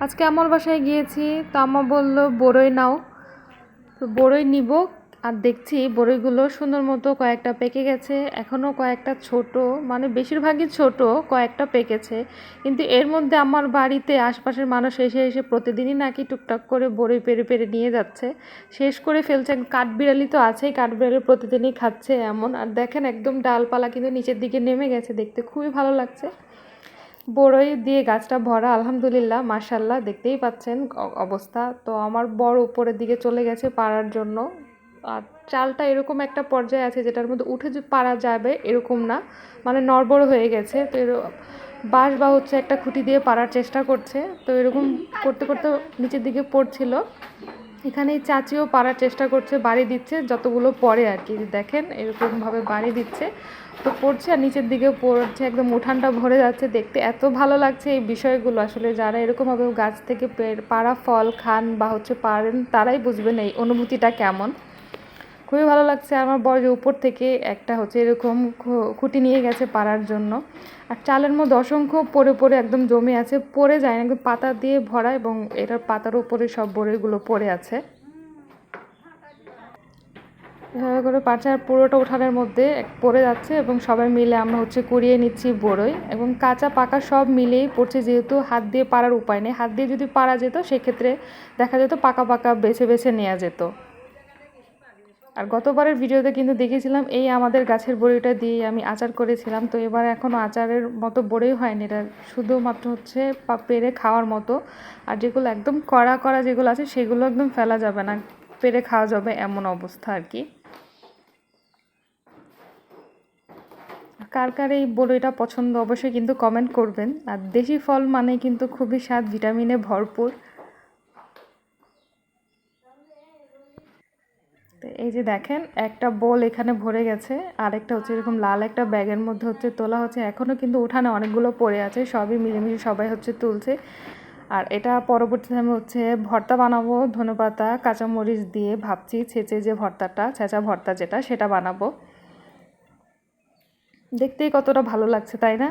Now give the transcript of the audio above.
আজকে আমার বাসায় গিয়েছি, তো আম্মা বলল বড়ই নাও। তো বড়ই নিব, আর দেখছি বড়ইগুলো সুন্দর মতো কয়েকটা পেকে গেছে, এখনও কয়েকটা ছোট, মানে বেশিরভাগই ছোট, কয়েকটা পেকেছে। কিন্তু এর মধ্যে আমার বাড়িতে আশপাশের মানুষ এসে এসে প্রতিদিনই নাকি টুকটাক করে বড়ই পেরে পেরে নিয়ে যাচ্ছে, শেষ করে ফেলছে। কাঠবিড়ালি তো আছেই, কাঠবিড়ালি প্রতিদিনই খাচ্ছে এমন। আর দেখেন একদম ডালপালা কিন্তু নিচের দিকে নেমে গেছে, দেখতে খুবই ভালো লাগছে। বড়ই দিয়ে গাছটা ভরা, আলহামদুলিল্লাহ, মাশাল্লাহ, দেখতেই পাচ্ছেন অবস্থা। তো আমার বড় উপরের দিকে চলে গেছে পাড়ার জন্য। আর চালটা এরকম একটা পর্যায়ে আছে যেটার মধ্যে উঠে যে পারা যাবে এরকম না, মানে নড়বড় হয়ে গেছে। তো বাঁশ বা হচ্ছে একটা খুঁটি দিয়ে পারার চেষ্টা করছে, তো এরকম করতে করতে নিচের দিকে পড়ছিল। এখানে চাচিও পারার চেষ্টা করছে, বাড়ি দিচ্ছে যতগুলো পড়ে আর কি, দেখেন এরকমভাবে বাড়ি দিচ্ছে। তো পড়ছে আর নিচের দিকে পড়ছে, একদম উঠানটা ভরে যাচ্ছে। দেখতে এত ভালো লাগছে এই বিষয়গুলো, আসলে যারা এরকমভাবে গাছ থেকে পাড়া ফল খান বা হচ্ছে পারেন তারাই বুঝবেন এই অনুভূতিটা কেমন। খুবই ভালো লাগছে। আমার বড় উপর থেকে একটা হচ্ছে এরকম খুঁটি নিয়ে গেছে পাড়ার জন্য। আর চালের মধ্যে অসংখ্য পড়ে পড়ে একদম জমে আছে, পড়ে যায় না, একদম পাতা দিয়ে ভরা, এবং এটার পাতার উপরে সব বড়িগুলো পড়ে আছে। এভাবে করে পাচার পুরোটা উঠানের মধ্যে পড়ে যাচ্ছে, এবং সবাই মিলে আমরা হচ্ছে কুড়িয়ে নিচ্ছি বড়ই, এবং কাঁচা পাকা সব মিলেই পড়ছে। যেহেতু হাত দিয়ে পাড়ার উপায় নেই, হাত দিয়ে যদি পারা যেত সেক্ষেত্রে দেখা যেত পাকা পাকা বেছে বেছে নেওয়া যেত। আর গতবারের ভিডিওতে কিন্তু দেখেছিলাম এই আমাদের গাছের বড়িটা দিয়ে আমি আচার করেছিলাম। তো এবার এখনও আচারের মতো বড়ি হয়নি, এটা শুধুমাত্র হচ্ছে পেরে খাওয়ার মতো। আর যেগুলো একদম কড়া কড়া যেগুলো আছে সেগুলো একদম ফেলা যাবে না, পেরে খাওয়া যাবে এমন অবস্থা আর কি। কার কার এই বড়িটা পছন্দ অবশ্যই কিন্তু কমেন্ট করবেন। আর দেশি ফল মানে কিন্তু খুবই স্বাদ, ভিটামিনে ভরপুর। তো এই যে দেখেন একটা বোল এখানে ভরে গেছে, আর একটা হচ্ছে এরকম লাল একটা ব্যাগের মধ্যে হচ্ছে তোলা হচ্ছে। এখনও কিন্তু উঠানে অনেকগুলো পড়ে আছে, সবই মিলেমিশে সবাই হচ্ছে তুলছে। আর এটা পরবর্তীতে আমি হচ্ছে ভর্তা বানাবো, ধনেপাতা কাঁচামরিচ দিয়ে ভাবছি, ছেঁচে যে ভর্তাটা, ছেঁচা ভর্তা যেটা, সেটা বানাবো। দেখতেই কতটা ভালো লাগছে, তাই না?